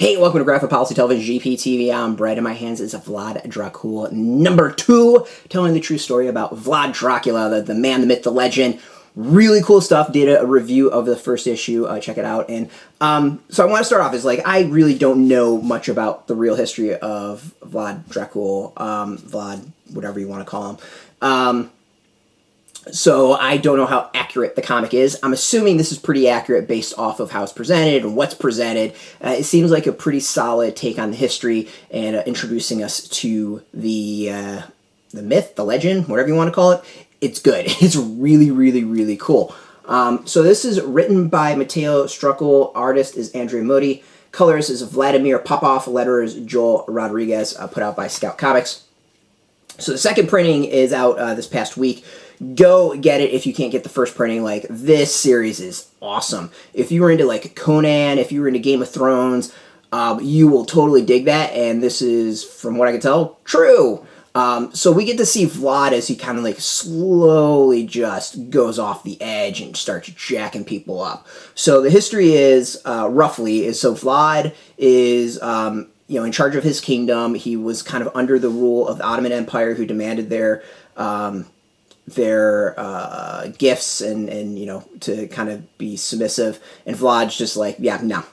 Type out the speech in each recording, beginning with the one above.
Hey, welcome to Graphic Policy Television, GPTV. I'm Brad. In my hands is Vlad Dracul, number 2, telling the true story about Vlad Dracula, the man, the myth, the legend. Really cool stuff. Did a review of the first issue. Check it out. And so I want to start off is I really don't know much about the real history of Vlad Dracul, Vlad, whatever you want to call him. So I don't know how accurate the comic is. I'm assuming this is pretty accurate based off of how it's presented and what's presented. It seems like a pretty solid take on the history and introducing us to the myth, the legend, whatever you want to call it. It's good. It's really, really, really cool. So this is written by Matteo, Strukul. Artist is Andrea Mutti. Colorist is Vladimir, Popov. Letterer is Joel Rodgriguez, put out by Scout Comics. So the second printing is out this past week. Go get it if you can't get the first printing. This series is awesome. If you were into Conan, if you were into Game of Thrones, you will totally dig that. And this is, from what I can tell, true. So we get to see Vlad as he kind of slowly just goes off the edge and starts jacking people up. So the history is, roughly, so Vlad is, in charge of his kingdom. He was kind of under the rule of the Ottoman Empire, who demanded their gifts and to kind of be submissive. And Vlad's just no.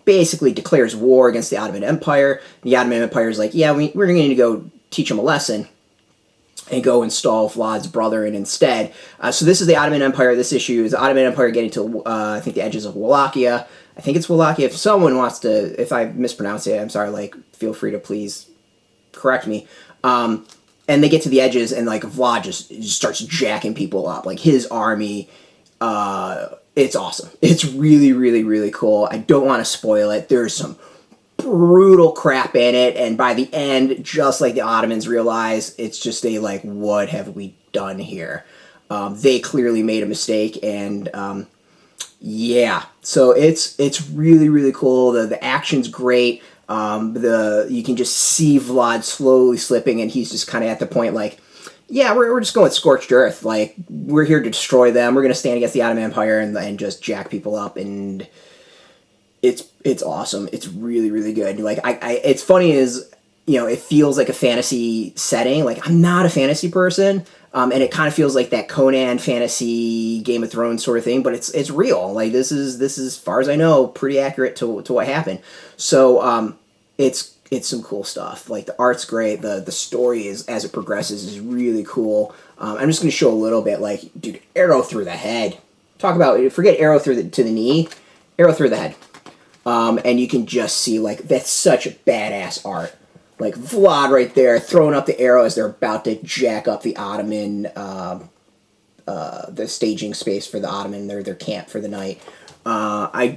Basically declares war against the Ottoman Empire. The Ottoman Empire is we're going to go teach him a lesson and go install Vlad's brother in instead. So this is the Ottoman Empire. This issue is the Ottoman Empire getting to, I think, the edges of Wallachia. I think it's Wallachia. If someone wants to, if I mispronounce it, I'm sorry, feel free to please correct me. And they get to the edges, and Vlad just starts jacking people up. His army, it's awesome. It's really, really, really cool. I don't want to spoil it. There's some brutal crap in it, and by the end, just like the Ottomans realize, it's just what have we done here? They clearly made a mistake, and yeah. So it's really, really cool. The action's great. You can just see Vlad slowly slipping, and he's just kind of at the point yeah, we're just going scorched earth. We're here to destroy them. We're going to stand against the Ottoman Empire and just jack people up, and it's awesome. It's really, really good. It's funny it feels like a fantasy setting. I'm not a fantasy person, and it kind of feels like that Conan fantasy Game of Thrones sort of thing, but it's real. This is, as far as I know, pretty accurate to what happened. So it's some cool stuff. The art's great. The story is, as it progresses, is really cool. I'm just going to show a little bit. Dude, arrow through the head. Talk about, forget arrow to the knee, arrow through the head. And you can just see that's such a badass art. Vlad right there throwing up the arrow as they're about to jack up the Ottoman, the staging space for the Ottoman, their camp for the night. I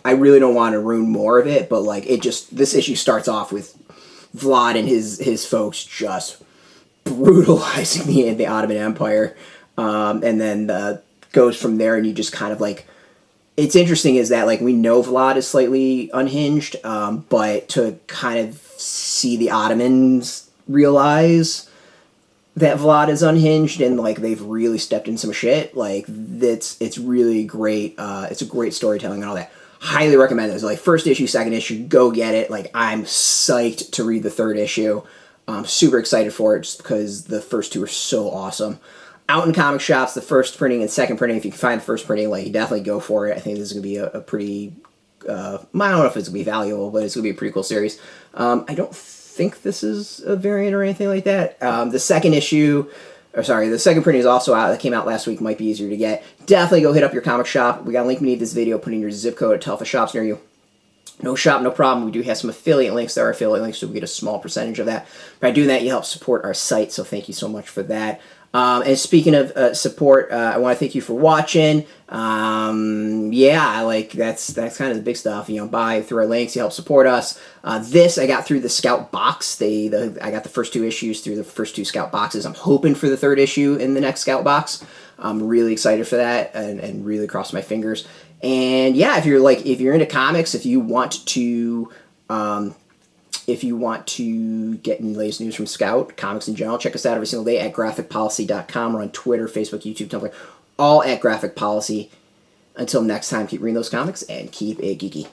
really don't want to ruin more of it, but this issue starts off with Vlad and his folks just brutalizing the Ottoman Empire, and then goes from there, and you just kind of it's interesting is that we know Vlad is slightly unhinged, but to kind of see the Ottomans realize that Vlad is unhinged and they've really stepped in some shit, it's really great. It's a great storytelling and all that. Highly recommend this. First issue, second issue, go get it. I'm psyched to read the third issue. I'm super excited for it just because the first two are so awesome. Out in comic shops, the first printing and second printing. If you can find the first printing, definitely go for it. I think this is gonna be a pretty I don't know if it's gonna be valuable, but it's gonna be a pretty cool series. I don't think this is a variant or anything like that. The second printing is also out. That came out last week. Might be easier to get. Definitely go hit up your comic shop. We got a link beneath this video. Put in your zip code. Tell if a shop's near you. No shop, no problem. We do have some affiliate links. There are affiliate links, so we get a small percentage of that. By doing that, you help support our site, so thank you so much for that. And speaking of support, I want to thank you for watching. Yeah, that's kind of the big stuff. Buy through our links, you help support us. This I got through the Scout box. I got the first 2 issues through the first 2 Scout boxes. I'm hoping for the third issue in the next Scout box. I'm really excited for that, and really cross my fingers. And yeah, if you're into comics, if you want to get any latest news from Scout, comics in general, check us out every single day at graphicpolicy.com. We're on Twitter, Facebook, YouTube, Tumblr, all at Graphic Policy. Until next time, keep reading those comics and keep it geeky.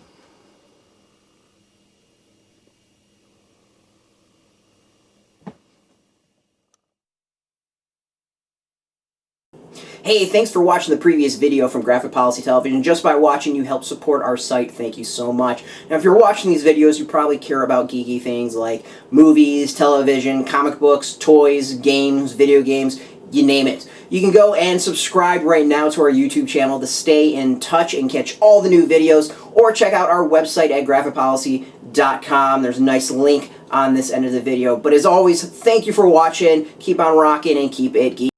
Hey, thanks for watching the previous video from Graphic Policy Television. Just by watching, you help support our site. Thank you so much. Now, if you're watching these videos, you probably care about geeky things like movies, television, comic books, toys, games, video games, you name it. You can go and subscribe right now to our YouTube channel to stay in touch and catch all the new videos, or check out our website at graphicpolicy.com. There's a nice link on this end of the video. But as always, thank you for watching. Keep on rocking and keep it geeky.